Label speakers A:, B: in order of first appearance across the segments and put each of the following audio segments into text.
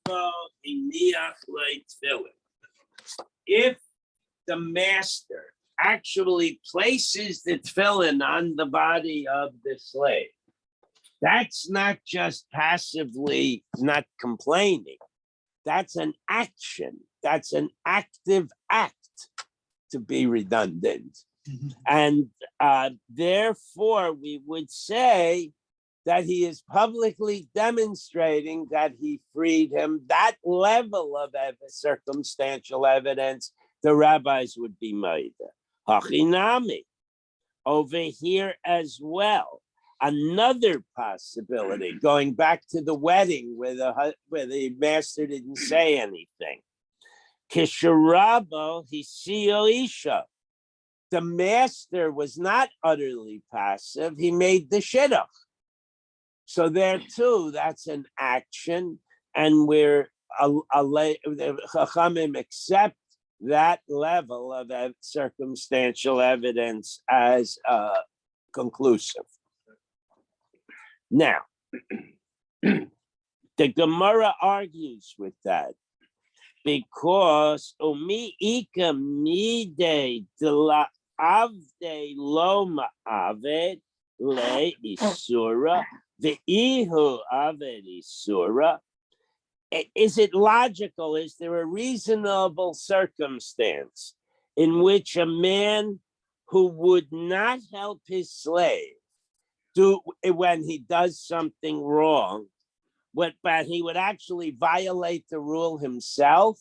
A: Ravo iniach le tefillin. If the master actually places the tefillin on the body of the slave, that's not just passively not complaining. That's an action. That's an active act, to be redundant. And therefore, we would say that he is publicly demonstrating that he freed him. That level of circumstantial evidence, the rabbis would be made. Hachinami, over here as well. Another possibility, going back to the wedding where the master didn't say anything. Kisharabo hisio isha. The master was not utterly passive. He made the shidduch. So there too, that's an action, and we're the Chachamim accept that level of circumstantial evidence as conclusive. Now, the Gemara argues with that because umi ikam nide de la avde lo ma'aved le isura the ihu aved isura. Is it logical? Is there a reasonable circumstance in which a man who would not help his slave do when he does something wrong, but he would actually violate the rule himself?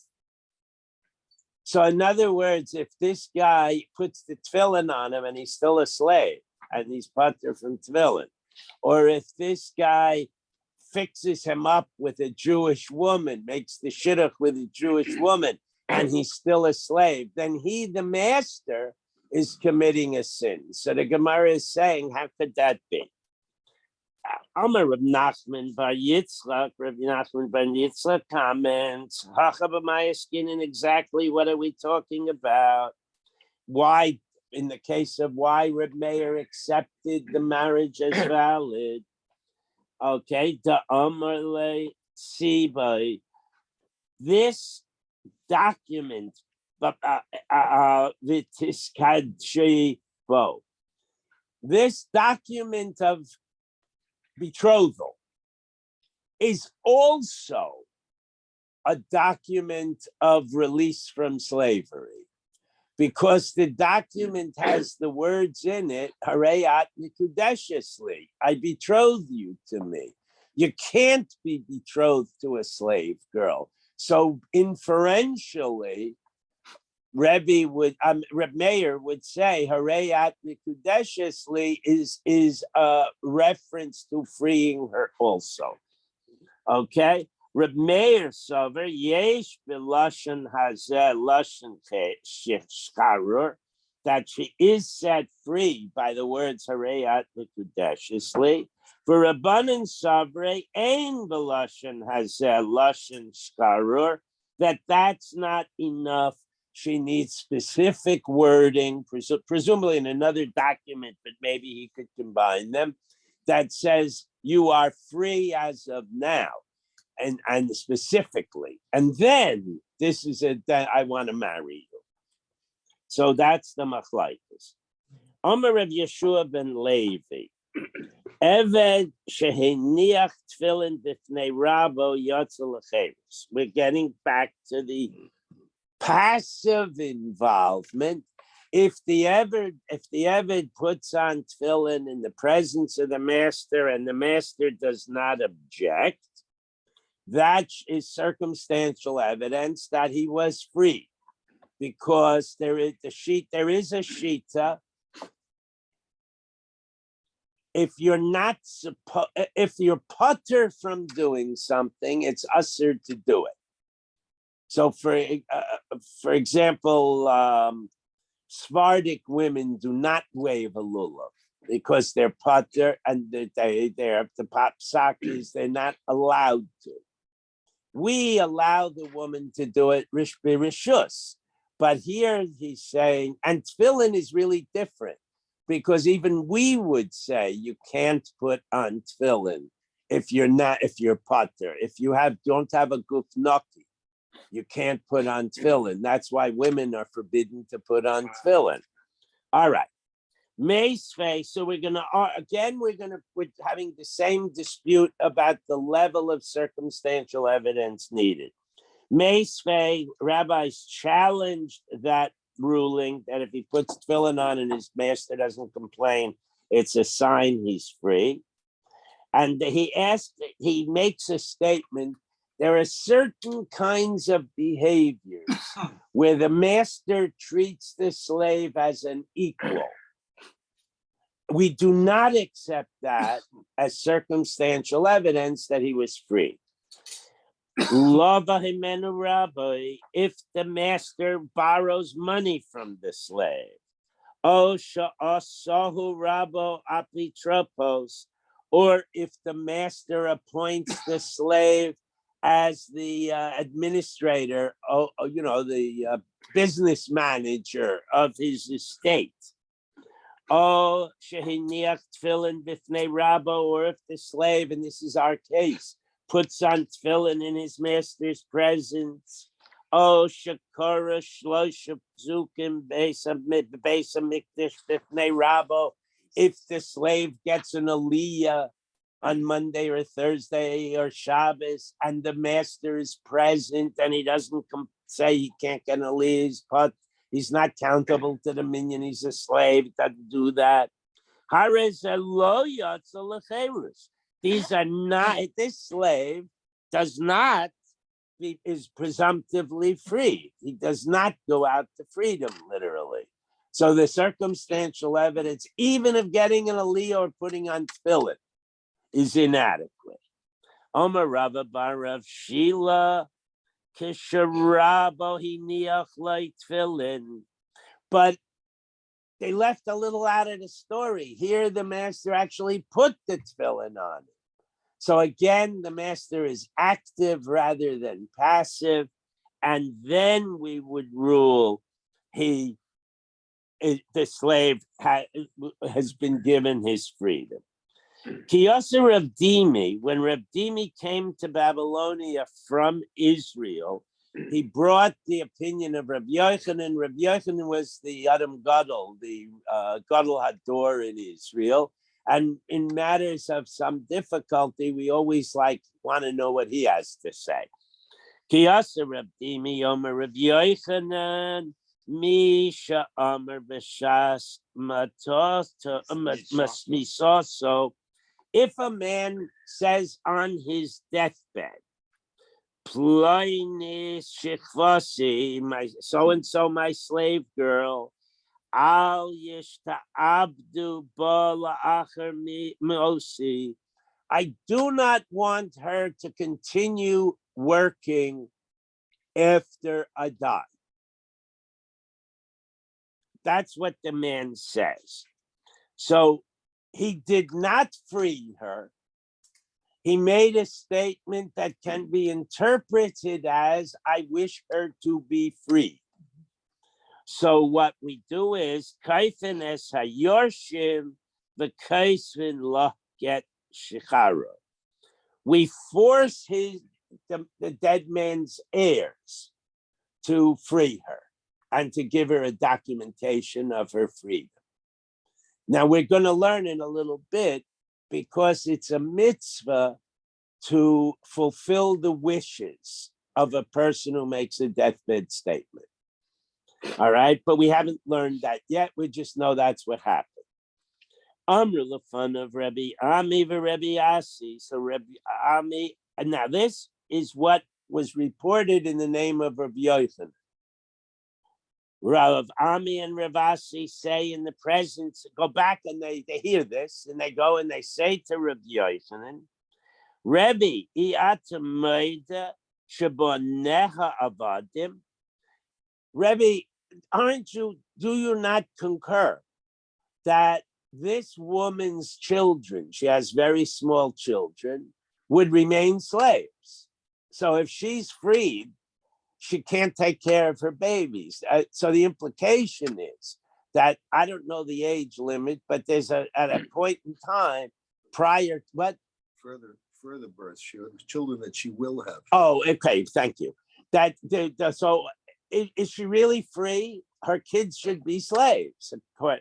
A: So in other words, if this guy puts the tefillin on him and he's still a slave and he's pater from tefillin, or if this guy fixes him up with a Jewish woman, makes the shidduch with a Jewish woman, and he's still a slave, then he, the master, is committing a sin. So the Gemara is saying, how could that be? Amar Reb Nachman bar Yitzchak, Reb Nachman bar Yitzchak comments, in exactly what are we talking about? Why, in the case of why Reb Meir accepted the marriage as valid? Okay, the Amar le Sibai. This document, this document of betrothal is also a document of release from slavery, because the document has the words in it, Harayat Nikudeshesli, I betroth you to me. You can't be betrothed to a slave girl. So inferentially, Reb Meir would say Harayat Nikudeshesli is a reference to freeing her also. Okay? Reb Meir Sover, Yesh B'Lashon Hazeh Lashon Shkarur, that she is set free by the words Harayat Nikudeshesli. For Rabbanan Sover, Ein B'Lashon Hazeh Lashon Shkarur, that's not enough. She needs specific wording, presumably in another document, but maybe he could combine them, that says you are free as of now, and specifically. And then this is that I want to marry you. So that's the machlaikas. Amar Rav Yeshua ben Levi, Eved sheheniach tefillin b'fnei rabo yotzel l'cheres. We're getting back to the passive involvement. If the Eved puts on tefillin in the presence of the master and the master does not object, that is circumstantial evidence that he was free, because there is a shita. If you're putter from doing something, it's usher to do it. So, for example, Sephardic women do not wave a lulav because they're pater and they're the papsakis. They're not allowed to. We allow the woman to do it rishus, but here he's saying, and tefillin is really different, because even we would say you can't put on tefillin if you're pater. If you don't have a guf naki, you can't put on tefillin. That's why women are forbidden to put on tefillin. All right. Meisvei, so we're having the same dispute about the level of circumstantial evidence needed. Meisvei, rabbis challenged that ruling that if he puts tefillin on and his master doesn't complain, it's a sign he's free. And he makes a statement, there are certain kinds of behaviors where the master treats the slave as an equal. We do not accept that as circumstantial evidence that he was free. If the master borrows money from the slave, or if the master appoints the slave as the administrator, the business manager of his estate, or if the slave, and this is our case, puts on tefillin in his master's presence, if the slave gets an aliyah on Monday or Thursday or Shabbos, and the master is present and he doesn't say he can't get an aliyah, but he's not countable to the minion, he's a slave, he doesn't do that. These are not, this slave is presumptively free. He does not go out to freedom, literally. So the circumstantial evidence, even of getting an aliyah or putting on tefillin, is inadequate. Omer Rava bar Rav Shila kisharabo hiniach lo tefillin. But they left a little out of the story. Here, the master actually put the tefillin on it. So again, the master is active rather than passive. And then we would rule the slave has been given his freedom. Kiyasa Rav Dimi, when Rav Dimi came to Babylonia from Israel, he brought the opinion of Rabbi Yochanan. Rabbi Yochanan was the Adam Gadol, the Gadol Hador in Israel. And in matters of some difficulty, we always want to know what he has to say. Kiyasa Rav Dimi Omer Rabbi Yochanan Misha Omer B'Shas Misoso. If a man says on his deathbed, Ploinis Shikvasi, my so-and-so, my slave girl, Al Yishta Abdu Bala Acher Mosi, I do not want her to continue working after I die. That's what the man says. So he did not free her. He made a statement that can be interpreted as, I wish her to be free. So what we do is, kaifin es hayorshim, the kaifin lo get shichara. We force the dead man's heirs to free her and to give her a documentation of her freedom. Now we're going to learn in a little bit, because it's a mitzvah to fulfill the wishes of a person who makes a deathbed statement. All right, but we haven't learned that yet. We just know that's what happened. Amr lefan of Rabbi Ami v'Rebbi Asi. So Rabbi Ami, and now this is what was reported in the name of Rabbi Yochanan. Rav Ami and Rav Asi say in the presence, go back and they hear this, and they go and they say to Rabbi Yochanan, Rebbe, i'atamayda shaboneha avadim. Rebbe, do you not concur that this woman's children, she has very small children, would remain slaves? So if she's freed, she can't take care of her babies. So the implication is that, I don't know the age limit, but there's at a point in time prior to what?
B: further births, children that she will have.
A: Oh, okay. Thank you. So is she really free? Her kids should be slaves,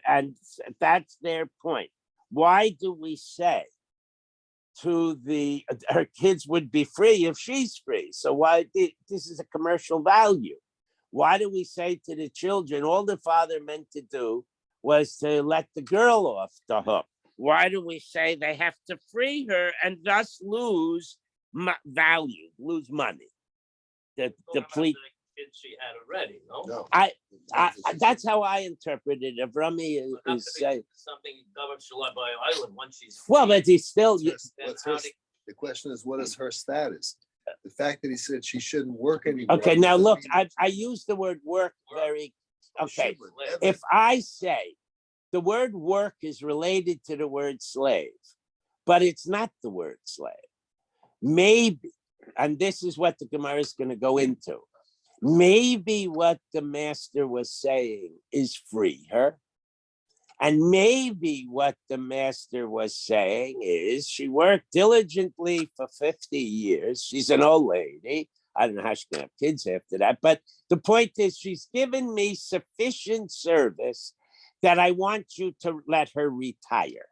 A: and that's their point. Why do we say her kids would be free if she's free? So why this is a commercial value? Why do we say to the children, all the father meant to do was to let the girl off the hook? Why do we say they have to free her and thus lose value, lose money? Deplete.
C: Kids she had already, no?
A: That's how I interpreted it. Rami is saying
C: something governed by island once she's free.
A: Well, but he's still.
B: The question is, what is her status? The fact that he said she shouldn't work anymore.
A: Okay, now look, I use the word work very. Okay, if I say the word work is related to the word slave, but it's not the word slave. Maybe, and this is what the Gemara is going to go into. Maybe what the master was saying is free her. And maybe what the master was saying is she worked diligently for 50 years. She's an old lady. I don't know how she can have kids after that. But the point is she's given me sufficient service that I want you to let her retire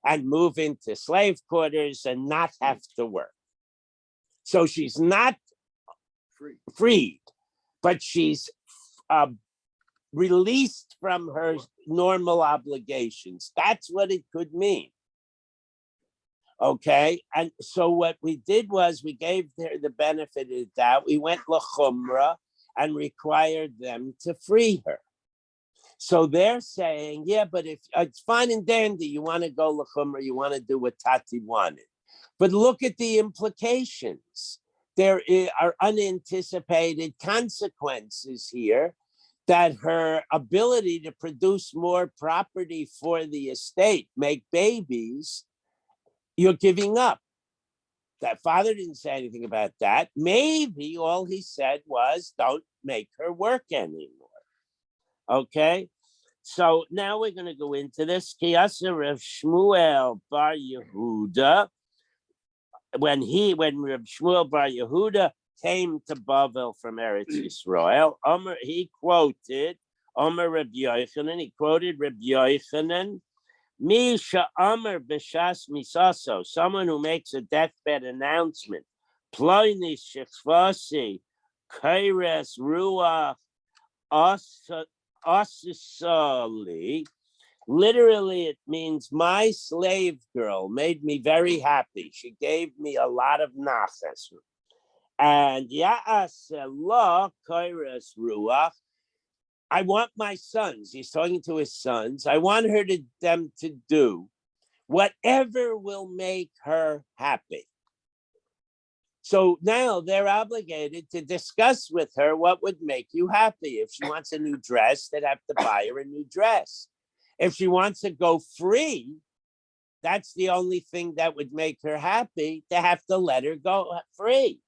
A: and move into slave quarters and not have to work. So she's not freed, but she's released from her normal obligations. That's what it could mean. Okay, and so what we did was we gave her the benefit of that. We went l'chumra and required them to free her. So they're saying, yeah, but if it's fine and dandy, you want to go l'chumra, you want to do what Tati wanted. But look at the implications. There are unanticipated consequences here that her ability to produce more property for the estate, make babies, you're giving up. That father didn't say anything about that. Maybe all he said was, don't make her work anymore. Okay? So now we're going to go into this. Kiyasa Rav Shmuel Bar Yehuda, when Rav Shmuel Bar Yehuda came to Bavel from Eretz Yisrael, he quoted Reb Yochanan. He quoted Reb Yochanan, Misha Amar B'Shas Misaso, someone who makes a deathbed announcement. Ploini Shechvasi, Kaires Ruach Asisali. Literally, it means my slave girl made me very happy. She gave me a lot of nachas. And Ya'aseh Kaires Ruach. I want my sons, he's talking to his sons, I want them to do whatever will make her happy. So now they're obligated to discuss with her what would make you happy. If she wants a new dress, they'd have to buy her a new dress. If she wants to go free, that's the only thing that would make her happy, to have to let her go free.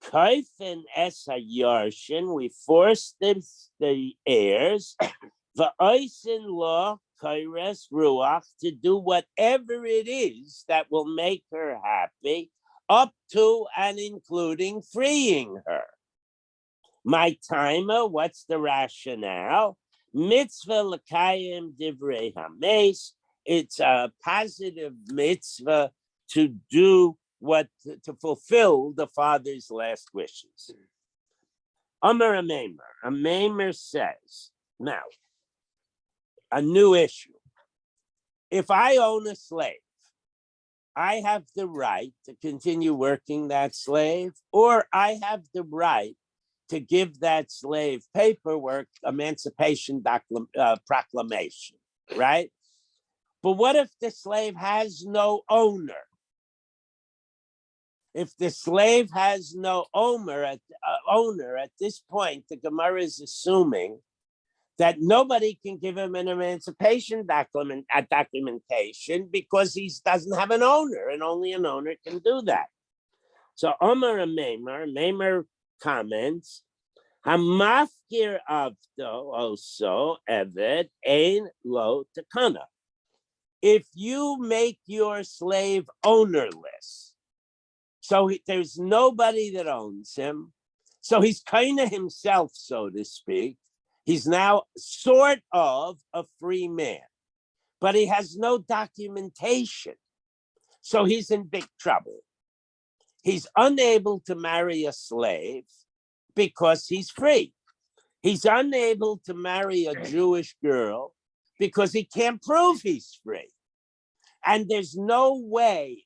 A: Kaifin es hayarshin, we force the heirs, va'oisin law kaires ruach, to do whatever it is that will make her happy, up to and including freeing her. My timer, what's the rationale? Mitzvah l'kayim divrei hames. It's a positive mitzvah to do to fulfill the father's last wishes. Amar a Maimer says, now, a new issue. If I own a slave, I have the right to continue working that slave, or I have the right to give that slave paperwork, emancipation proclamation, right? But what if the slave has no owner? If the slave has no owner at this point, the Gemara is assuming that nobody can give him an emancipation documentation because he doesn't have an owner, and only an owner can do that. So Omar Maimer comments, Hamafkir Avdo also Eved Ein Lo Takana. if you make your slave ownerless, so there's nobody that owns him, so he's kind of himself, so to speak. He's now sort of a free man, but he has no documentation. So he's in big trouble. He's unable to marry a slave because he's free. He's unable to marry a Jewish girl because he can't prove he's free. And there's no way,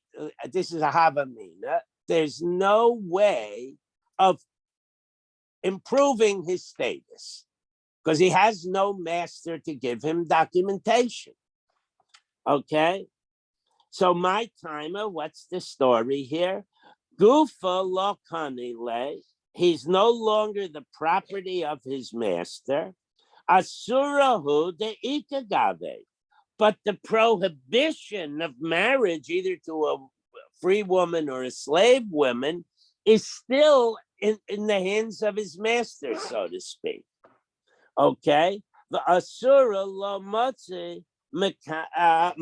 A: this is a Havamina, there's no way of improving his status because he has no master to give him documentation. Okay? So my timer, what's the story here? Gufa lo kanile, he's no longer the property of his master. Asurahu de ikagave, but the prohibition of marriage, either to a free woman or a slave woman, is still in the hands of his master, so to speak. Okay? The asura lo motzi maknele,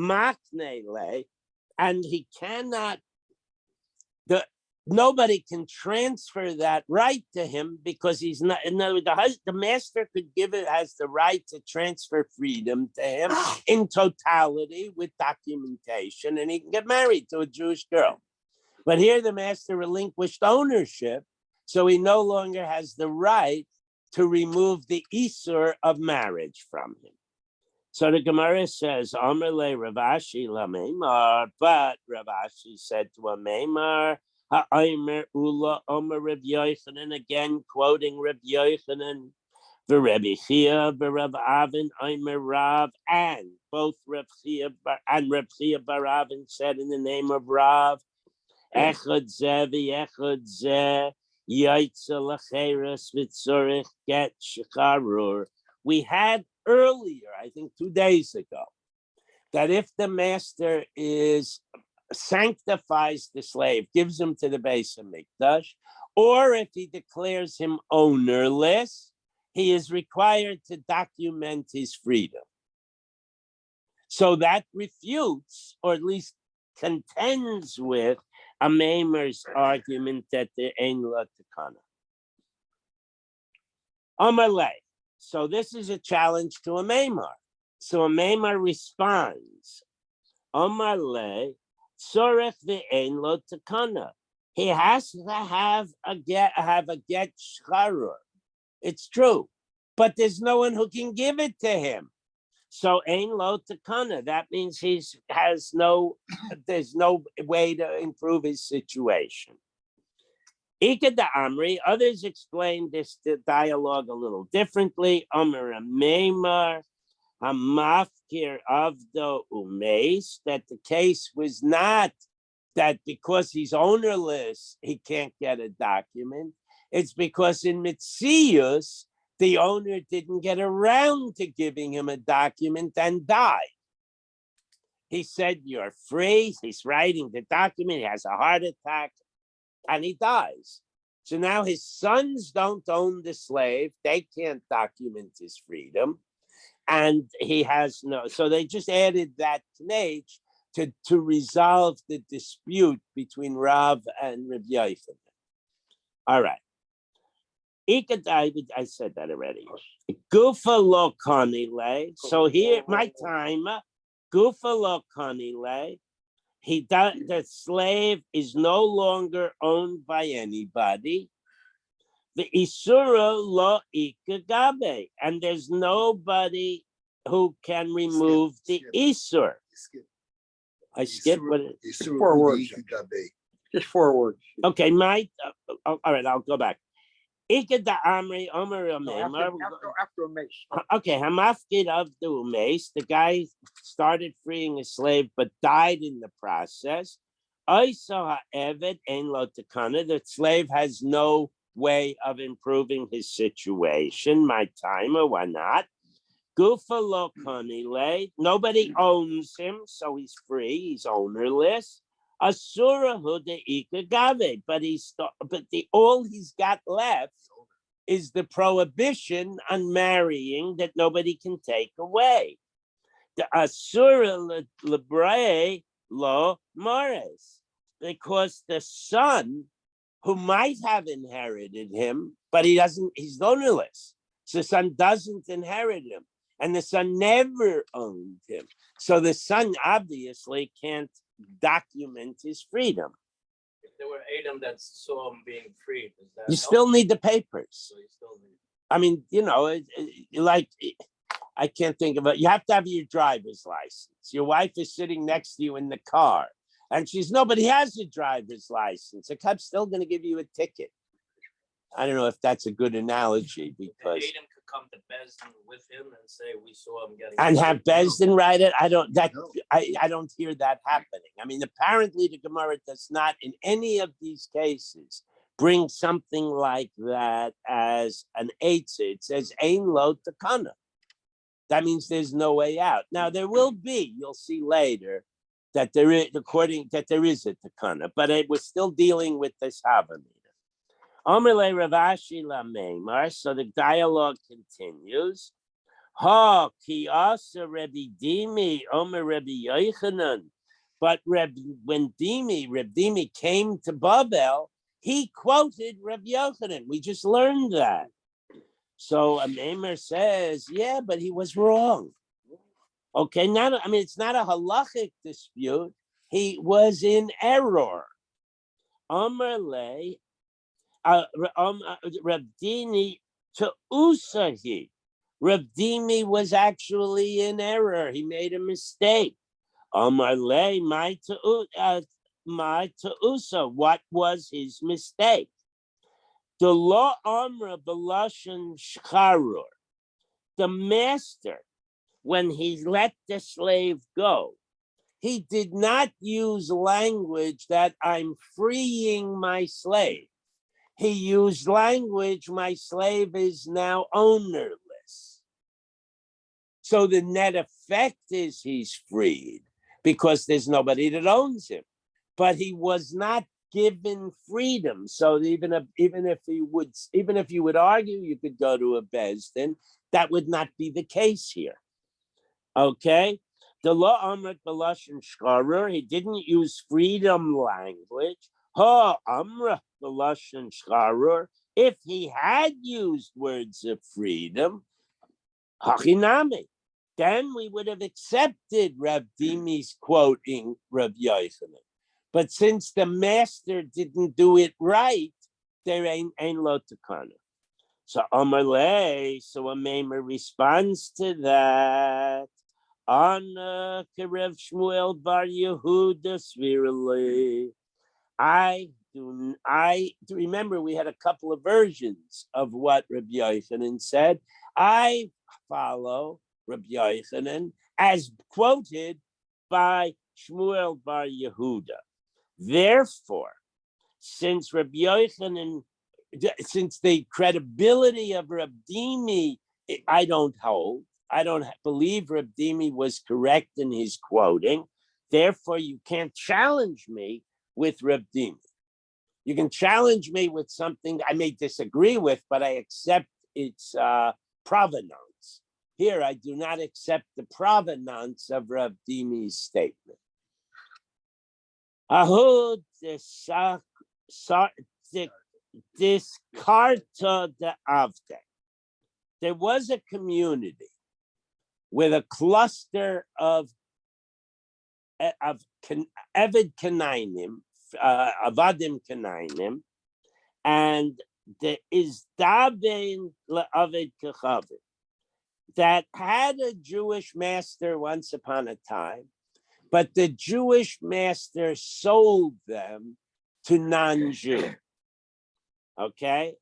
A: and he cannot, nobody can transfer that right to him because he's not, in other words, the master could give it, has the right to transfer freedom to him in totality with documentation, and he can get married to a Jewish girl. But here the master relinquished ownership, so he no longer has the right to remove the isur of marriage from him. So the Gemara says, Omer le Ravashi la Meimar, but Ravashi said to a Meimar, Ha'omer ula Omer Reb Yochanan, again quoting Reb Yochanan, V'Rebbe Chia, V'Reb Avin, Omer Rav, and both Reb Chia and Reb Chia bar Avin said in the name of Rav, Echad Zeh v'Echad Zeh, Yaitza l'cheres v'tzorich get shecharur. We had earlier, I think 2 days ago, that if the master sanctifies the slave, gives him to the Beis Hamikdash, or if he declares him ownerless, he is required to document his freedom. So that refutes, or at least contends with, a Maimer's argument that there ain't la takana. Amalei. So this is a challenge to a Maimar. So a Maimar responds, Amalei, sorech ve'ein lo takana. He has to have a get shcharur. It's true, but there's no one who can give it to him. So ein lo takana. That means there's no way to improve his situation. Ika da Amri, others explain this dialogue a little differently. Omer Meimar, Hamafkir Avdo Umeis, that the case was not that because he's ownerless, he can't get a document. It's because in Mitzius, the owner didn't get around to giving him a document and died. He said, you're free. He's writing the document. He has a heart attack and he dies. So now his sons don't own the slave. They can't document his freedom. And he has no, so they just added that knage to resolve the dispute between Rav and Reb Yochanan. All right. I said that already. Gufa lo kanile. So here, my time, Gufa lo kanile. The slave is no longer owned by anybody. The isura lo ikagabe, and there's nobody who can remove the isur. I skipped what?
D: 4 words. Just 4 words.
A: Okay, all right, I'll go back. After
D: After a mace.
A: Okay, Hamafkid of the Umeis, the guy started freeing a slave but died in the process. I saw Eved ein lo takana, the slave has no way of improving his situation. My timer, why not? Gufa lo kanile, nobody owns him, so he's free, he's ownerless. Asura hude ikagave, but all he's got left is the prohibition on marrying that nobody can take away. The asura lebre lo mores, because the son who might have inherited him, but he's ownerless. So the son doesn't inherit him, and the son never owned him. So the son obviously can't document his freedom.
C: If there were Adam that saw him being freed, does that
A: You
C: help?
A: still need the papers.
C: So you still need.
A: I mean, like, I can't think of it. You have to have your driver's license. Your wife is sitting next to you in the car, and nobody has a driver's license. The cop's still going to give you a ticket. I don't know if that's a good analogy, because
C: Adam could come to Besdin with him and say, "We saw him getting."
A: and have Besdin write it. I don't
B: No.
A: hear that happening. I mean, apparently the Gemara does not in any of these cases bring something like that as an eitzah. It says ein lo takana. That means there's no way out. Now there will be, you'll see later, that there is a takana, but we're still dealing with this havamina. Omerle Ravashi Lameimar. So the dialogue continues. Ha ki asa Rebbe Dimi Omer Rebbe Yochanan. But when Reb Dimi came to Babel, he quoted Reb Yochanan. We just learned that. So a Maimer says, yeah, but he was wrong. Okay, it's not a halachic dispute. He was in error. Omerle Reb Dimi to Usahi. Reb Dimi was actually in error. He made a mistake. Amarle my to Usa. What was his mistake? The law Amra Belashan Shcharur. The master, when he let the slave go, he did not use language that I'm freeing my slave. He used language, my slave is now ownerless. So the net effect is he's freed because there's nobody that owns him. But he was not given freedom. So even if you would argue, you could go to a Besdin, that would not be the case here. Okay? The law Amrit Belashin Shkarer, he didn't use freedom language. Ha Amra Belashin Shkarer, if he had used words of freedom, Hachinami, then we would have accepted Rav Dimi's quoting Rav Yochanan. But since the master didn't do it right, there ain't lo takana. So Amalei, so a Maimer responds to that. Anna Kerev Shmuel Bar Yehuda Svirali. I remember we had a couple of versions of what Rabbi Yochanan said. I follow Rabbi Yochanan as quoted by Shmuel Bar Yehuda. Therefore, since Rabbi Yochanan, since the credibility of Rabbi Dimi, I don't hold. I don't believe Rabbi Dimi was correct in his quoting. Therefore, you can't challenge me with Rabbi Dimi. You can challenge me with something I may disagree with, but I accept its provenance. Here, I do not accept the provenance of Rabbi Dimi's statement. Ahud discarta de avde. There was a community with a cluster of Eved Kanainim, Avadim Kanainim, and the Izdabein Le'aved Kechavim, that had a Jewish master once upon a time, but the Jewish master sold them to non-Jew. Okay?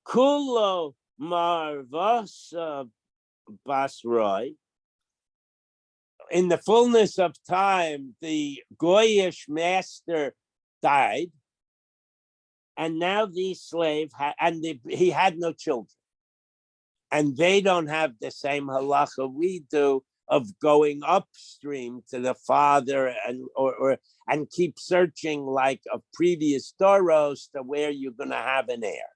A: Kulo Marvasa Basroi. In the fullness of time, the Goyish master died, and now these slaves he had no children, and they don't have the same halacha we do of going upstream to the father and keep searching like of previous doros to where you're going to have an heir.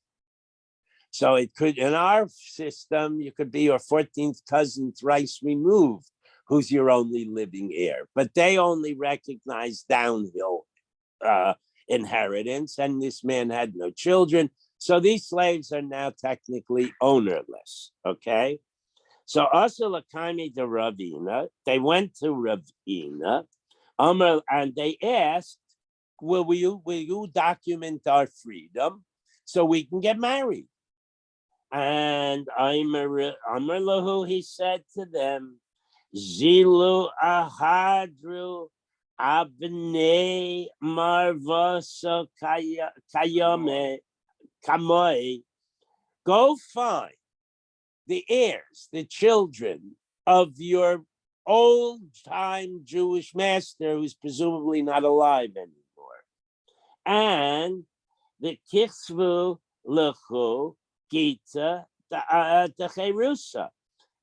A: So it could, in our system, you could be your 14th cousin thrice removed. who's your only living heir. But they only recognize downhill inheritance, and this man had no children. So these slaves are now technically ownerless, okay? So also Lakami de Ravina, they went to Ravina, and they asked, will you document our freedom so we can get married? And Amar Lahu, he said to them, Zilu ahadru abnei marvasa kayame kamoi. Go find the heirs, the children of your old-time Jewish master, who's presumably not alive anymore, and the kichvu lechu gita techerusa,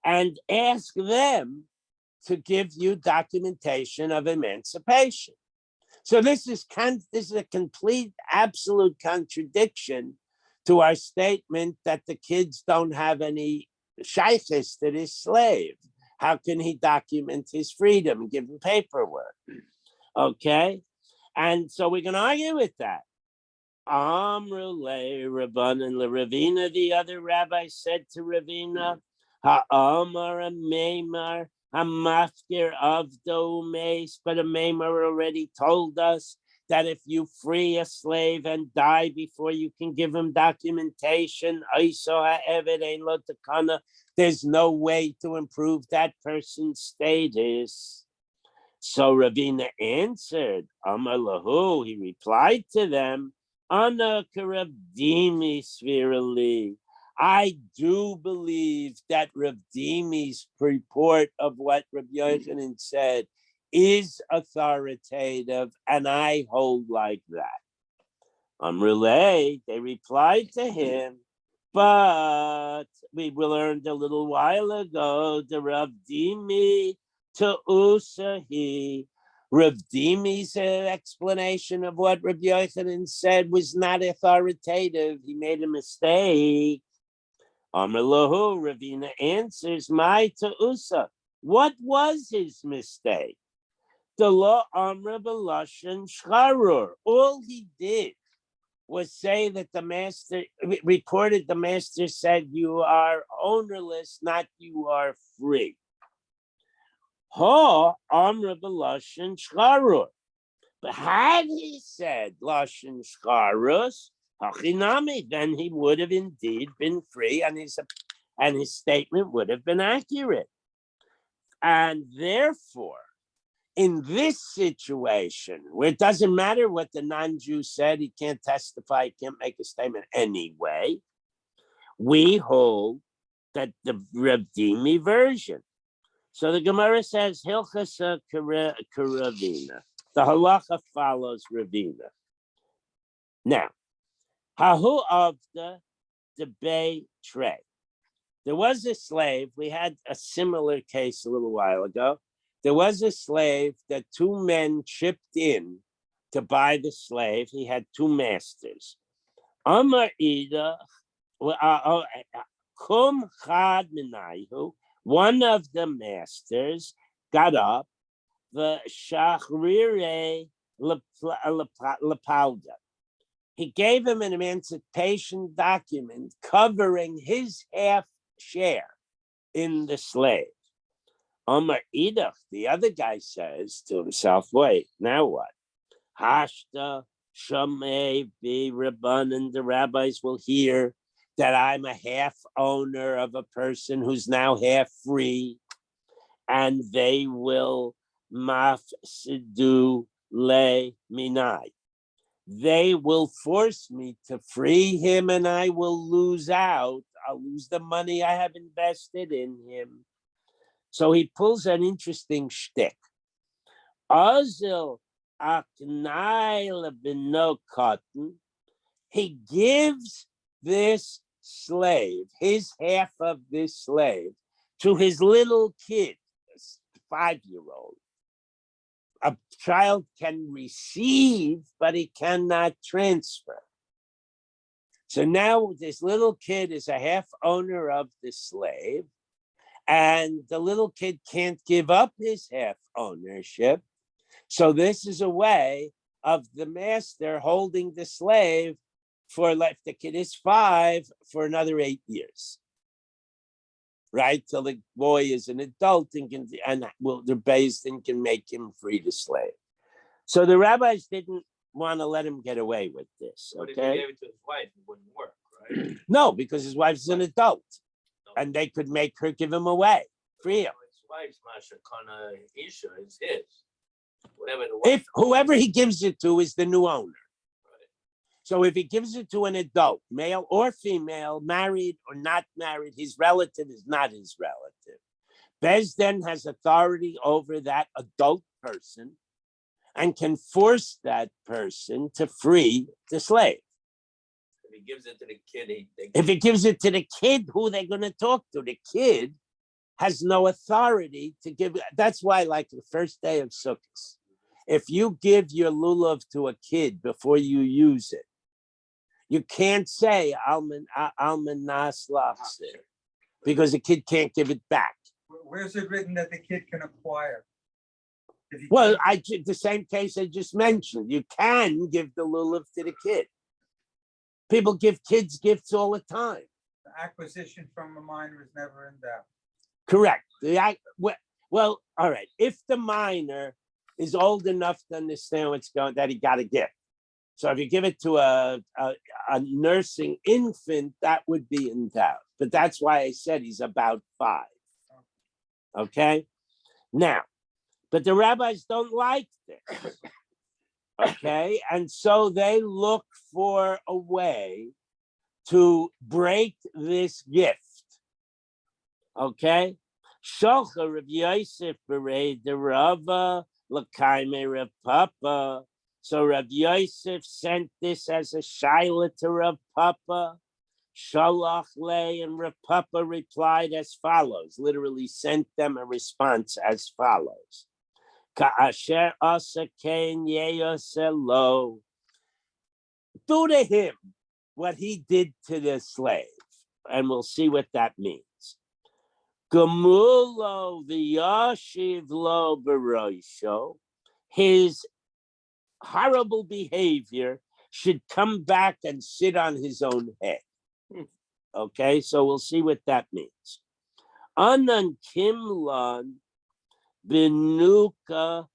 A: and ask them to give you documentation of emancipation. So this is a complete, absolute contradiction to our statement that the kids don't have any shaykhis to this slave. How can he document his freedom and give him paperwork? Okay, and so we're going to argue with that. Amrule Rabbanan Ravina, the other rabbi said to Ravina, Ha'amar a Maimar, Hamafkir Avdo Mace, but a Maimar already told us that if you free a slave and die before you can give him documentation, there's no way to improve that person's status. So Ravina answered, Amar Lahu, he replied to them, Ana Karavdimi Svirali. I do believe that Rav Dimi's report of what Rabbi Yochanan said is authoritative, and I hold like that. Amrulay, they replied to him, but we learned a little while ago, the Rav Dimi to Usahi. Rav Dimi's explanation of what Rabbi Yochanan said was not authoritative. He made a mistake. Amar Lahu, Ravina answers, my Ta'usa. What was his mistake? The law Amra Balashan Shcharur. All he did was say that the master reported the master said you are ownerless, not you are free. Ha Amra Balashan Shcharur. But had he said Lashon Shcharus, Hachinami, then he would have indeed been free, and his statement would have been accurate. And therefore, in this situation, where it doesn't matter what the non-Jew said, he can't testify, he can't make a statement anyway, we hold that the Rav Dimi version. So the Gemara says, Hilchasa Karavina. The halacha follows Ravina. Now, Hahu of the debate tray. There was a slave, we had a similar case a little while ago. There was a slave that two men chipped in to buy the slave. He had two masters. Amar Ida, Kum Chad Minayu, one of the masters got up, the Shachrire Lapauda. He gave him an emancipation document covering his half share in the slave. Amar Idach, the other guy says to himself, wait, now what? Hashta Shamei Bi Rabban, and the rabbis will hear that I'm a half owner of a person who's now half free, and they will mafsidu le minai. They will force me to free him, and I will lose out. I'll lose the money I have invested in him. So he pulls an interesting shtick. Azil aknai lebino cotton. He gives this slave, his half of this slave, to his little kid, a 5-year-old. A child can receive, but he cannot transfer. So now this little kid is a half owner of the slave, And the little kid can't give up his half ownership. So this is a way of the master holding the slave for, like, the kid is 5, for another 8 years. Right? Till the boy is an adult and the Beis Din can make him free to slave. So the rabbis didn't want to let him get away with this.
C: But if he
A: Okay.
C: gave it to his wife, it wouldn't work, right?
A: No, because his wife's an adult and they could make her give him away, free him.
C: His wife's Mashakana Isha is his. Whatever the wife.
A: If whoever he gives it to is the new owner.
C: Right.
A: So if he gives it to an adult, male or female, married or not married, his relative is not his relative. Beis Din has authority over that adult person and can force that person to free the slave.
C: If he gives it to the kid,
A: If he gives it to the kid, who they're going to talk to, the kid has no authority to give. That's why, like the first day of Sukkot, if you give your lulav to a kid before you use it, you can't say alman naslach, because the kid can't give it back.
E: Where's it written that the kid can acquire?
A: Well, the same case I just mentioned. You can give the lulav to the kid. People give kids gifts all the time.
E: The acquisition from a minor is never in doubt.
A: Correct. Well, all right. If the minor is old enough to understand what's going, that he got a gift. So if you give it to a nursing infant, that would be in doubt. But that's why I said he's about 5. Okay. Now, but the rabbis don't like this. Okay. And so they look for a way to break this gift. Okay. Sholcha Rav Yosef Berei de Rava L'kaime Rav Papa. So Rav Yosef sent this as a shaila to Rav Papa. Shalach le, and Rav Papa replied as follows, literally sent them a response as follows. Ka'asher asa kein yeyose lo. Do to him what he did to the slave. And we'll see what that means. Gamulo v'yashiv lo b'roisho. His horrible behavior should come back and sit on his own head. Okay, so we'll see what that means. Anan kimlan binuka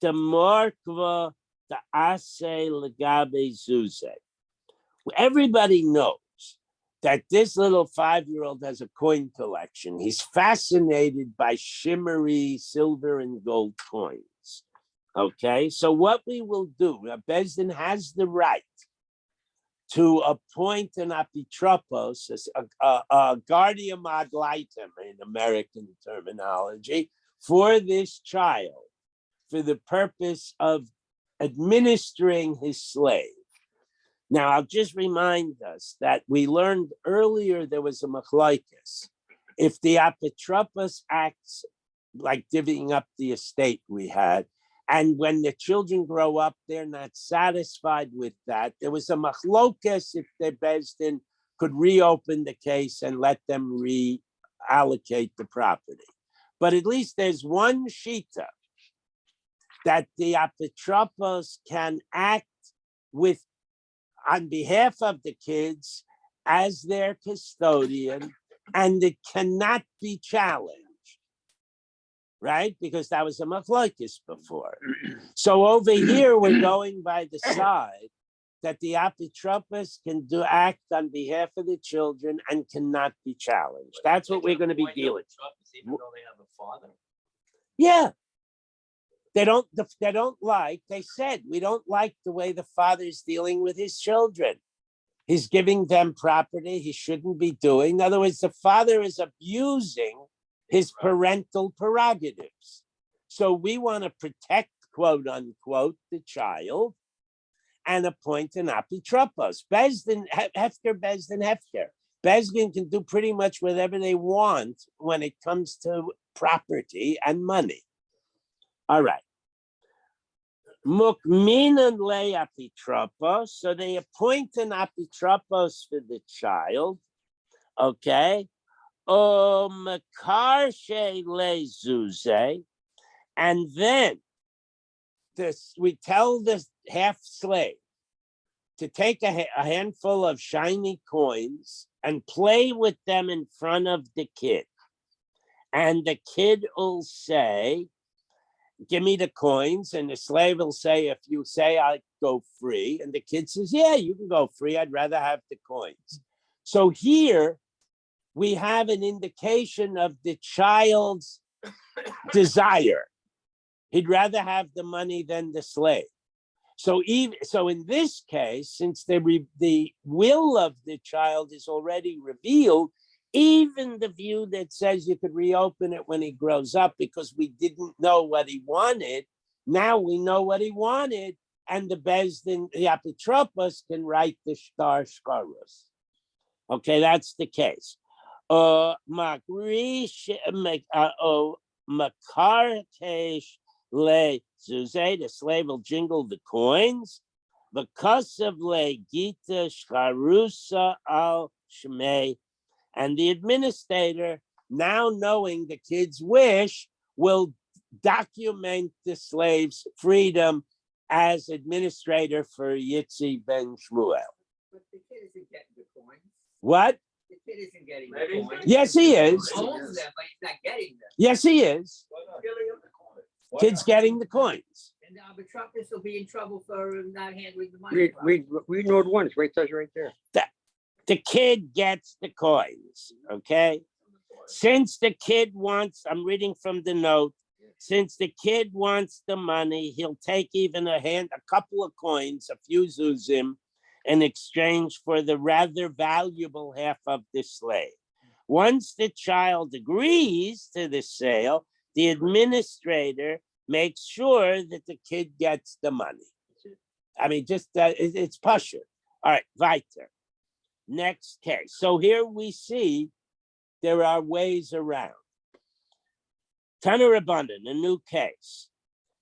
A: demorkva the ase legabe zuze. Everybody knows that this little 5-year-old has a coin collection. He's fascinated by shimmery silver and gold coins. Okay, so what we will do, Beis Din has the right to appoint an apitropos, a guardian ad litem in American terminology, for this child, for the purpose of administering his slave. Now, I'll just remind us that we learned earlier there was a machlokes. If the apitropos acts like divvying up the estate we had, and when the children grow up, they're not satisfied with that. There was a machlokes if the Beis Din could reopen the case and let them reallocate the property. But at least there's one shita that the apitropos can act with on behalf of the kids as their custodian, and it cannot be challenged. Right? Because that was a machlokes before. So over here, we're going by the side that the apitropos can act on behalf of the children and cannot be challenged. That's what we're going to be dealing with.
C: Even though they have a father.
A: Yeah. They said, we don't like the way the father's dealing with his children. He's giving them property he shouldn't be doing. In other words, the father is abusing his parental prerogatives. So we want to protect, quote unquote, the child and appoint an apitropos. Beis Din, hefker, Beis Din, hefker. Beis Din can do pretty much whatever they want when it comes to property and money. All right. Mukminan le apitropos. So they appoint an apitropos for the child. Okay. Makarshe lezuze, and then we tell the half slave to take a handful of shiny coins and play with them in front of the kid. And the kid will say, give me the coins. And the slave will say, if you say I go free. And the kid says, yeah, you can go free. I'd rather have the coins. So here we have an indication of the child's desire. He'd rather have the money than the slave. So in this case, since the will of the child is already revealed, even the view that says you could reopen it when he grows up because we didn't know what he wanted, now we know what he wanted, and the Bezdin, the Apotropos, can write the Shtar Shkarus. Okay, that's the case. Makartesh le Zuze, the slave will jingle the coins. The Kasav le Gita Shkarusa al Shmei, and the administrator, now knowing the kid's wish, will document the slave's freedom as administrator for Yitzi ben Shmuel.
F: But the kid isn't getting the coins.
A: What?
F: The kid isn't getting
C: Maybe.
F: the coins.
A: Yes, he is.
F: He owns them, but he's not getting them.
A: Yes, he is. Kid's getting the coins.
F: And the Arbitropis will be in trouble for not handling the money.
D: We know it once, right, says right there.
A: The kid gets the coins, okay? Since the kid wants, I'm reading from the note, since the kid wants the money, he'll take even a couple of coins, a few zuzim, in exchange for the rather valuable half of the slave. Once the child agrees to the sale, the administrator makes sure that the kid gets the money. I mean, just it's Pasha. All right, weiter. Next case. So here we see there are ways around. Tanarabandan, a new case.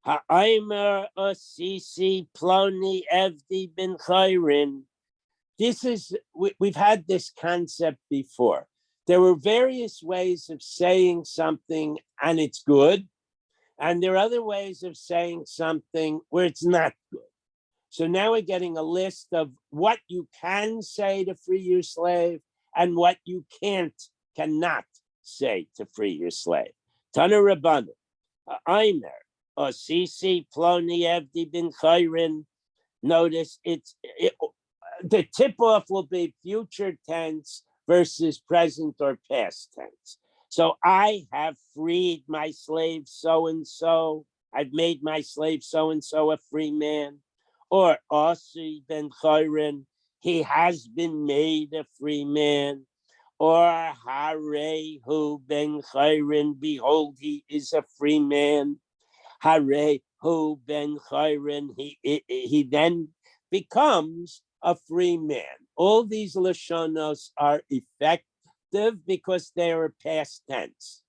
A: Ha'aimer Osisi Ploni Evdi bin Chayrin. This is, we've had this concept before. There were various ways of saying something and it's good. And there are other ways of saying something where it's not good. So now we're getting a list of what you can say to free your slave and what you cannot say to free your slave. Tana Rabbanan, Aimer, Osisi Ploni Evdi bin Chayrin. Notice the tip-off will be future tense versus present or past tense. So I have freed my slave so-and-so. I've made my slave so-and-so a free man. Or Osi ben Chayrin, he has been made a free man. Or Harehu ben Chayrin, behold, he is a free man. Harehu ben Chayrin, he then becomes a free man. All these lashonos are effective because they are past tense.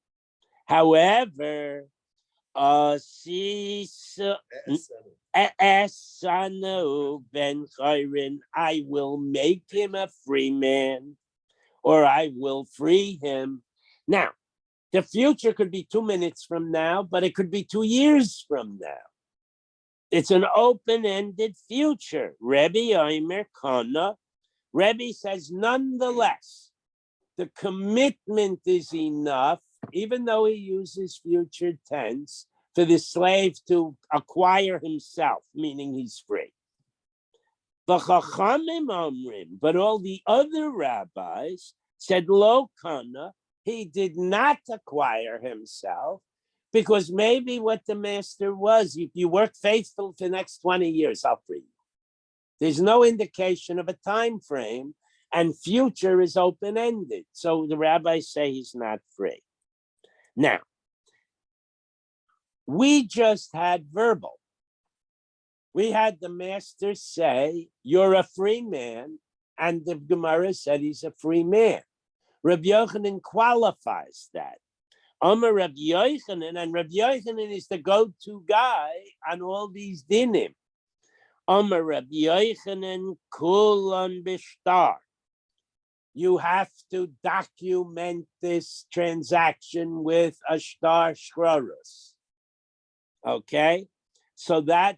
A: However, Esanu ben Chayrin, I will make him a free man, or I will free him. Now, the future could be 2 minutes from now, but it could be 2 years from now. It's an open-ended future. Rebbe Omer Kana. Rebbe says, nonetheless, the commitment is enough, even though he uses future tense, for the slave to acquire himself, meaning he's free. But all the other rabbis said, Lo Kana, he did not acquire himself, because maybe what the master was, if you work faithful for the next 20 years, I'll free you. There's no indication of a time frame, and future is open-ended. So the rabbis say he's not free. Now, we just had verbal. We had the master say, you're a free man, and the Gemara said he's a free man. Rabbi Yochanan qualifies that. Amar Rabbi Yochanan, and Rabbi Yochanan is the go-to guy on all these dinim. Amar Rabbi Yochanan kulan bishtar. you have to document this transaction with a shtar shkrorus. Okay, so that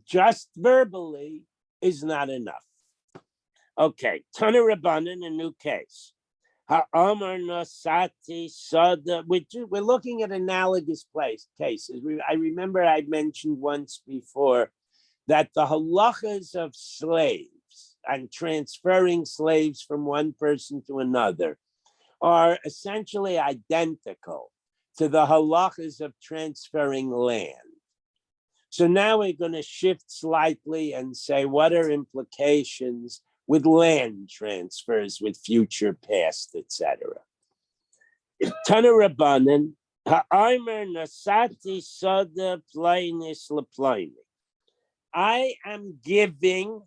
A: just verbally is not enough. Okay, Tana Rabbanan, a new case. Ha'amar Nasati Sada. We're looking at analogous cases. I remember I mentioned once before that the halachas of slaves and transferring slaves from one person to another are essentially identical to the halachas of transferring land. So now we're going to shift slightly and say, what are implications with land transfers, with future, past, etc. Tana Rabbanan, ha'aymer nasati sada plainis leplaini. I am giving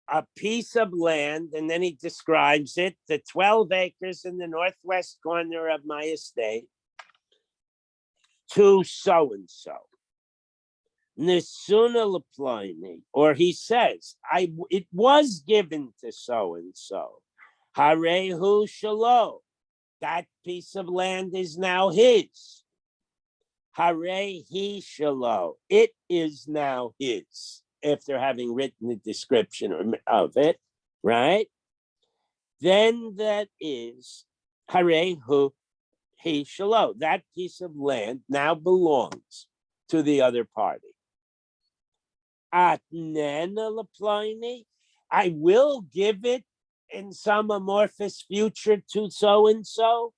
A: a piece of land, and then he describes it, the 12 acres in the northwest corner of my estate, to so-and-so. Nesuna leplaini, or he says, it was given to so-and-so. Harehu shalo, that piece of land is now his. Harehi shalo, it is now his, after having written the description of it, right? Then that is Harehu he shalo, that piece of land now belongs to the other party. Atnena leplaini, I will give it in some amorphous future to so-and-so.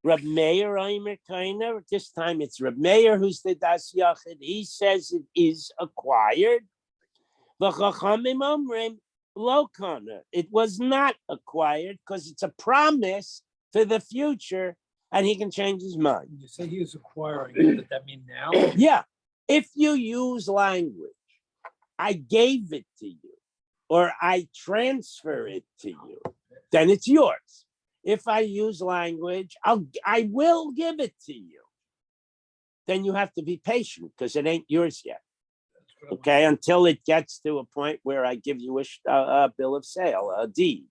A: Reb Meir Omer Kainer, this time it's Reb Meir who's the Das Yachid. He says it is acquired. V'chachamim omrim lo kana, it was not acquired because it's a promise for the future and he can change his mind.
G: You say he was acquiring, does that mean now?
A: Yeah, if you use language, I gave it to you, or I transfer it to you, then it's yours. If I use language, I will give it to you. Then you have to be patient because it ain't yours yet. Okay, until it gets to a point where I give you a bill of sale, a deed.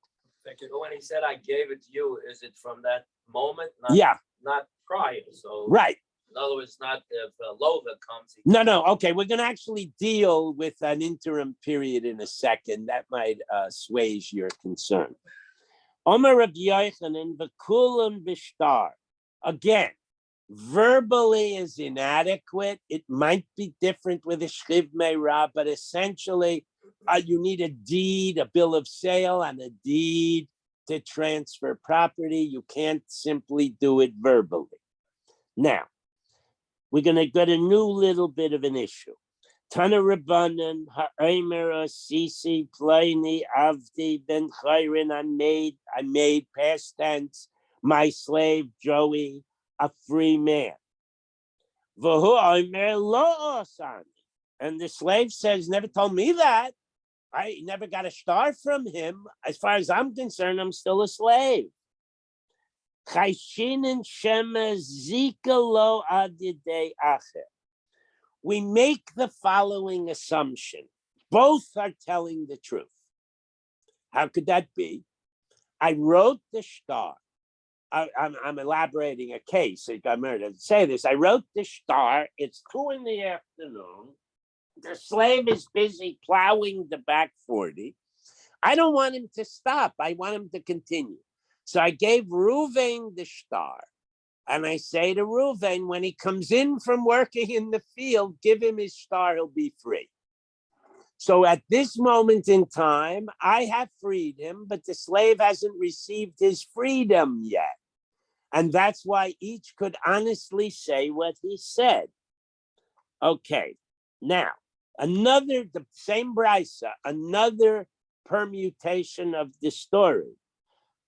C: Thank you. But when he said I gave it to you, is it from that moment? Not prior. So
A: right.
C: In other words, not if Lova comes.
A: No. Okay, we're going to actually deal with an interim period in a second. That might assuage your concern. Omer Rav Yochanan v'kulam b'shtar. Again, verbally is inadequate. It might be different with a shchiv meirah, but essentially you need a deed, a bill of sale, and a deed to transfer property. You can't simply do it verbally. Now, we're going to get a new little bit of an issue. Tana Rabbanan, ha'omer sisi plaini avdi ben chayrin, I made past tense my slave Joey a free man. V'hu omer lo osani, and the slave says, never told me that. I never got a star from him. As far as I'm concerned, I'm still a slave. Chayshin shema zika lo adidei acher. We make the following assumption. Both are telling the truth. How could that be? I wrote the star. I'm elaborating a case. I'm going to say this. I wrote the star. It's 2 p.m. The slave is busy plowing the back 40. I don't want him to stop. I want him to continue. So I gave Reuven the star. And I say to Reuven, when he comes in from working in the field, give him his star, he'll be free. So at this moment in time, I have freed him, but the slave hasn't received his freedom yet. And that's why each could honestly say what he said. Okay, now, the same brisa, another permutation of the story.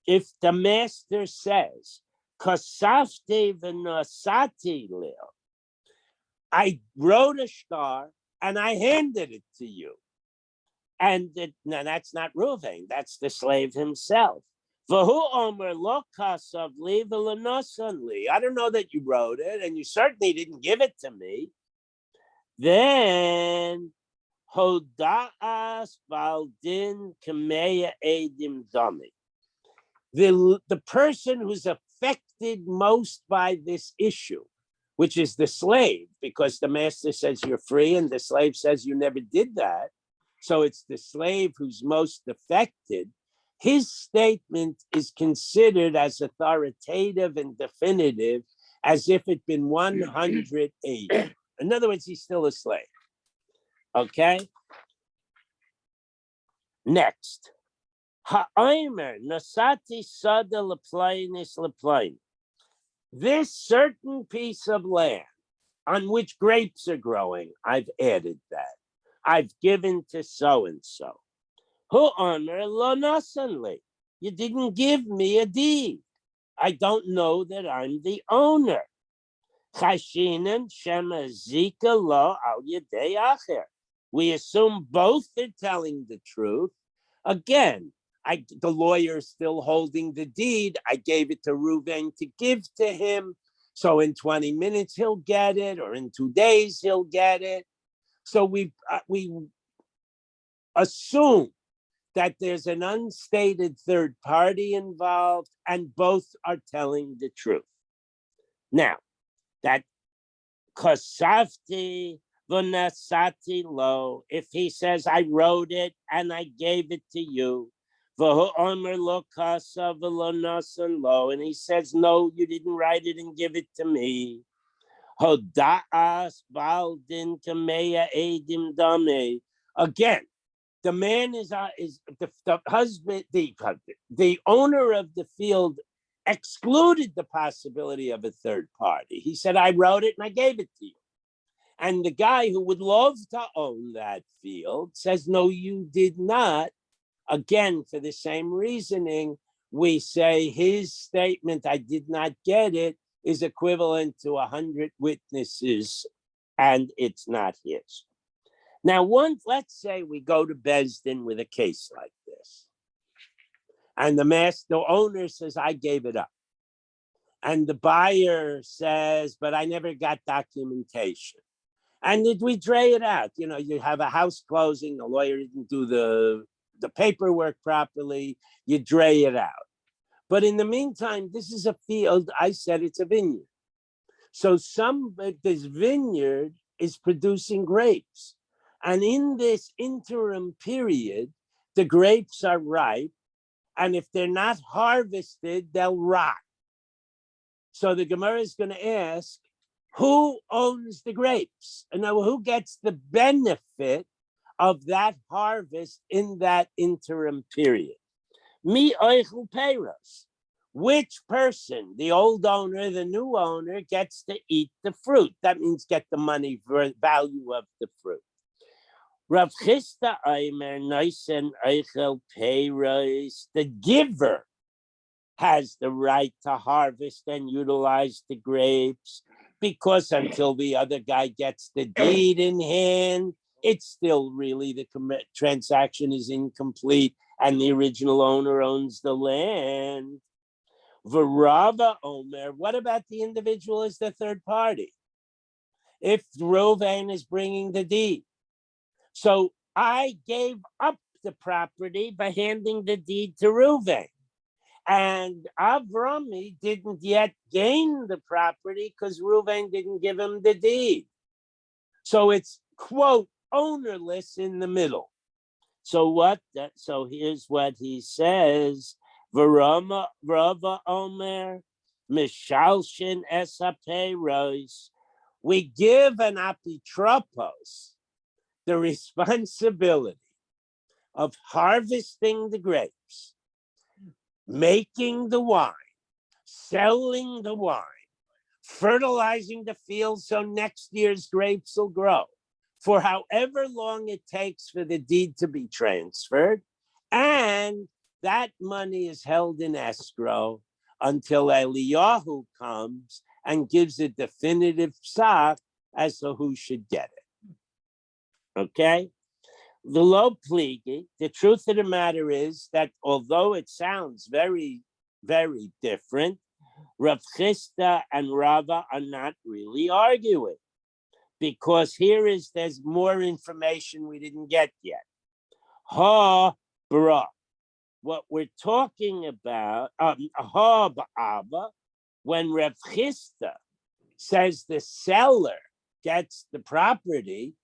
A: If the master says, Kasafte v'nosati lil, I wrote a star and I handed it to you. And now that's not Reuven, that's the slave himself. V'hu omer lo kasav li v'lanosan li. I don't know that you wrote it, and you certainly didn't give it to me. Then Hoda'as baldin kameya edim dami. The person who's affected most by this issue, which is the slave, because the master says you're free and the slave says you never did that. So it's the slave who's most affected. His statement is considered as authoritative and definitive as if it'd been 180. In other words, he's still a slave. Okay? Next. Ha'omer nasati sada leplainis leplain. This certain piece of land on which grapes are growing, I've added that. I've given to so-and-so. Ha'omer lo nasanli. You didn't give me a deed. I don't know that I'm the owner. Chashinan shema zika lo al yedei acher. We assume both are telling the truth. Again, the lawyer is still holding the deed. I gave it to Reuven to give to him. So in 20 minutes, he'll get it, or in 2 days, he'll get it. So we assume that there's an unstated third party involved, and both are telling the truth. Now, that kosafti v'nasati lo, if he says, I wrote it and I gave it to you, v'ho'omer lo kasa v'lo nasan lo, and he says, no, you didn't write it and give it to me. Hoda'as baldin kameya edim dame. Again, the man is the husband, the owner of the field excluded the possibility of a third party. He said, I wrote it and I gave it to you. And the guy who would love to own that field says, no, you did not. Again, for the same reasoning, we say his statement, I did not get it, is equivalent to 100 witnesses, and it's not his. Now, let's say we go to Beis Din with a case like this, and the owner says, I gave it up. And the buyer says, but I never got documentation. And we dray it out. You know, you have a house closing, the lawyer didn't do the paperwork properly, you dray it out. But in the meantime, this is a field, I said it's a vineyard. So this vineyard is producing grapes. And in this interim period, the grapes are ripe. And if they're not harvested, they'll rot. So the Gemara is going to ask, who owns the grapes? And now who gets the benefit of that harvest in that interim period? Mi oichel peiros. Which person, the old owner, the new owner, gets to eat the fruit? That means get the money for value of the fruit. Rav Chisda Aimer Noisen Eichel Peiros, the giver has the right to harvest and utilize the grapes, because until the other guy gets the deed in hand, it's still really the transaction is incomplete and the original owner owns the land. Varava Omer, what about the individual as the third party? If Reuven is bringing the deed. So I gave up the property by handing the deed to Reuven. And Avrami didn't yet gain the property because Reuven didn't give him the deed. So it's, quote, ownerless in the middle. So here's what he says. Rava Omer, Mishalshin Esapeiros. We give an apitropos the responsibility of harvesting the grapes, making the wine, selling the wine, fertilizing the field so next year's grapes will grow, for however long it takes for the deed to be transferred. And that money is held in escrow until Eliyahu comes and gives a definitive psak as to who should get it. Okay? The low pligi, the truth of the matter is that although it sounds very, very different, Rav Chisda and Rava are not really arguing, because there's more information we didn't get yet. Ha bra. What we're talking about, ha ba'aba, when Reb Chisda says the seller gets the property,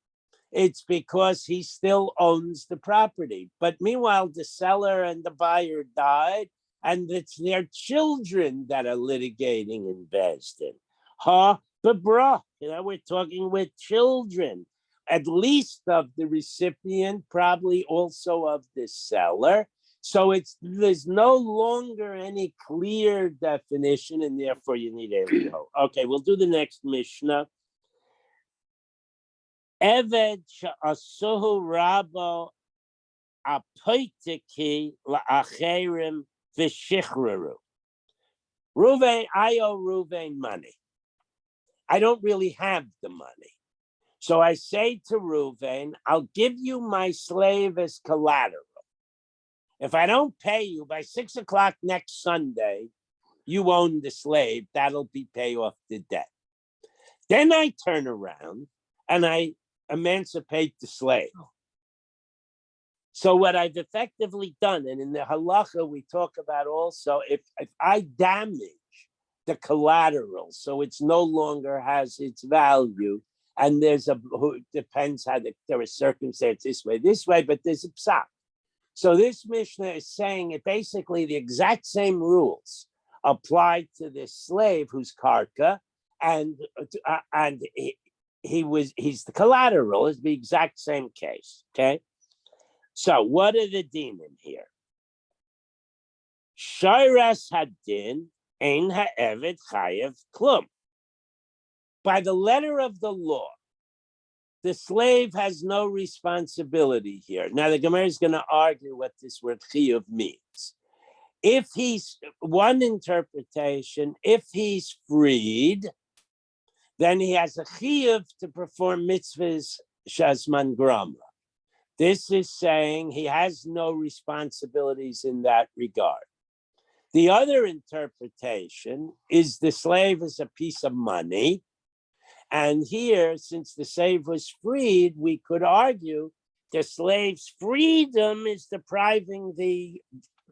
A: it's because he still owns the property. But meanwhile, the seller and the buyer died, and it's their children that are litigating in Besdin. Ha b'bra, we're talking with children, at least of the recipient, probably also of the seller. So there's no longer any clear definition, and therefore you need Elio. Okay, we'll do the next Mishnah. Eved she'asuhu rabo apoitiki la'acherim v'shichraru. Ruvain, I owe Ruvain money. I don't really have the money. So I say to Ruvain, I'll give you my slave as collateral. If I don't pay you by 6 o'clock next Sunday, you own the slave. That'll be pay off the debt. Then I turn around and I emancipate the slave. So what I've effectively done, and in the halacha we talk about also, if I damage the collateral, so it's no longer has its value, and depends how there are circumstances this way, but there's a psak. So this Mishnah is saying it basically the exact same rules apply to this slave who's karka, and he's the collateral. It's the exact same case. Okay. So what are the dinim here? Shairas hadin ein ha'eved chayev klum. By the letter of the law, the slave has no responsibility here. Now the Gemara is going to argue what this word chiyuv means. If he's one interpretation, if he's freed, then he has a chiyuv to perform mitzvahs shazman grama. This is saying he has no responsibilities in that regard. The other interpretation is the slave is a piece of money. And here, since the slave was freed, we could argue the slave's freedom is depriving the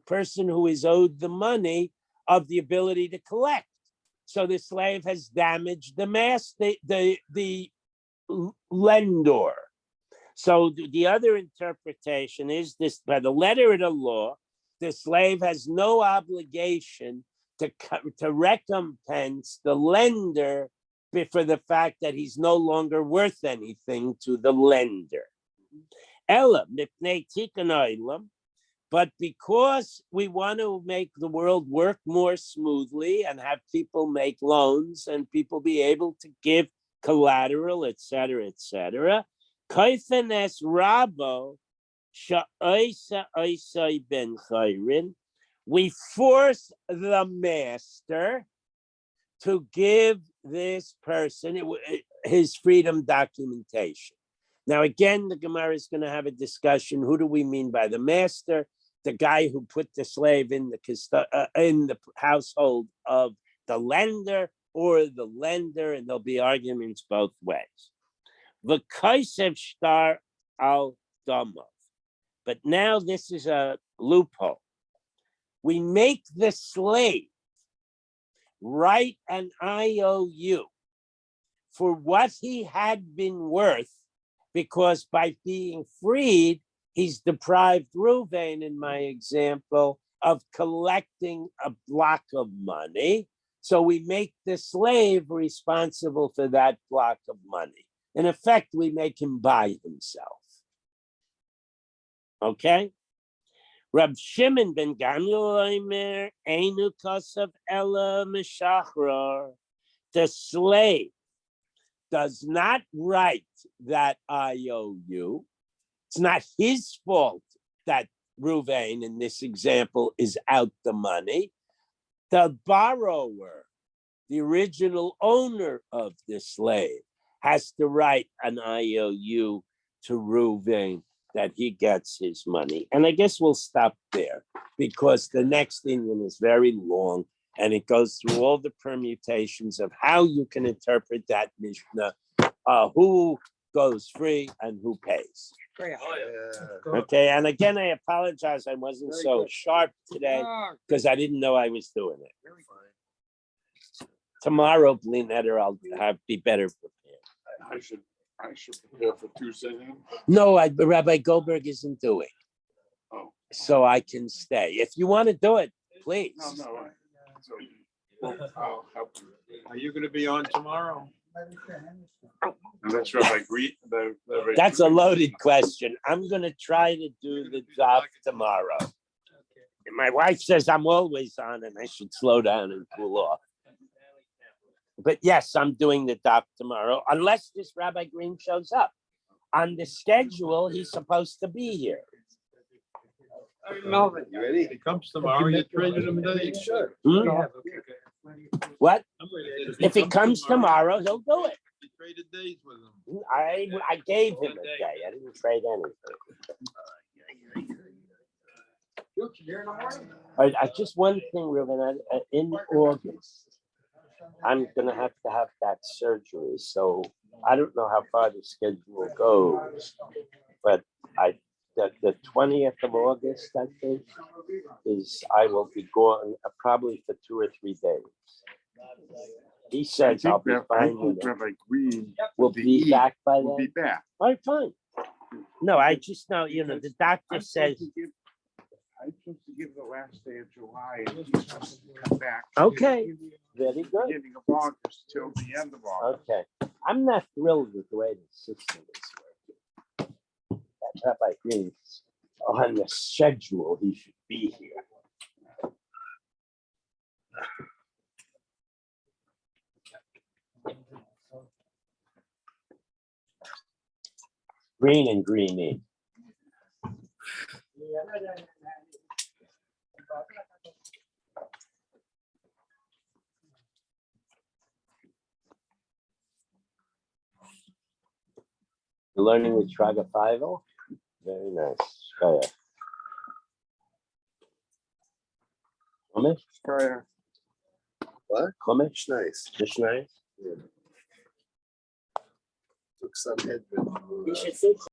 A: person who is owed the money of the ability to collect. So the slave has damaged the lender. So the other interpretation is this: by the letter of the law, the slave has no obligation to recompense the lender for the fact that he's no longer worth anything to the lender. But because we want to make the world work more smoothly and have people make loans and people be able to give collateral, etc., Kaifenes Rabo Sha'isa ben Chayrin, we force the master to give this person his freedom documentation. Now, again, the Gemara is going to have a discussion. Who do we mean by the master? The guy who put the slave in the household of the lender, or the lender, and there'll be arguments both ways. The Kaisev star al Damov. But now this is a loophole. We make the slave write an IOU for what he had been worth, because by being freed, he's deprived Ruvain, in my example, of collecting a block of money. So we make the slave responsible for that block of money. In effect, we make him buy himself. Okay? Rab Shimon ben Gamliel Omer, Einu Kosav Ella Meshachrar. The slave does not write that IOU. It's not his fault that Ruvain, in this example, is out the money. The borrower, the original owner of the slave, has to write an IOU to Ruvain that he gets his money. And I guess we'll stop there, because the next Indian is very long and it goes through all the permutations of how you can interpret that Mishnah who goes free and who pays.
C: Oh, yeah.
B: Yeah.
A: Okay, and again, I apologize. I wasn't so sharp today because I didn't know I was doing it. Tomorrow, Blinetta, I'll be better prepared.
H: I should prepare for Tuesday then.
A: No, Rabbi Goldberg isn't doing.
H: Oh.
A: So I can stay. If you want to do it, please.
H: No. So, I'll help you.
G: Are you gonna be on tomorrow?
H: And that's Rabbi Greet.
A: That's a loaded question. I'm gonna try to do the job tomorrow. And my wife says I'm always on and I should slow down and cool off. But yes, I'm doing the doc tomorrow, unless this Rabbi Green shows up. On the schedule, he's supposed to be here.
D: Melvin,
B: You ready?
G: He comes tomorrow, you traded him days.
B: Sure.
A: Hmm? What?
G: I'm ready.
A: If he comes tomorrow, he'll do it.
G: You traded days with him.
A: I gave him a day. I didn't trade anything. All right, just one thing, Ruben. In August, I'm gonna have to have that surgery, so I don't know how far the schedule goes, but the 20th of August, I think, is I will be gone probably for 2 or 3 days. He says I'll be fine with it.
H: Rabbi Green
A: We'll be back by
H: will be
A: then.
H: back.
A: All right, fine. No, I just know, the doctor says,
H: I'm supposed to give the last day of July and he's supposed to come back.
A: Okay. very good.
H: Beginning of August till the end of August.
A: Okay, I'm not thrilled with the way the system is working. That Rabbi Green's on the schedule, he should be here. Green and greeny. Learning with Traga 5-0. Very nice. Shkaya. Chumash?
H: Shkaya.
B: What?
A: Chumash?
B: Nice.
A: Just nice.
B: Took some headwind.
A: You should think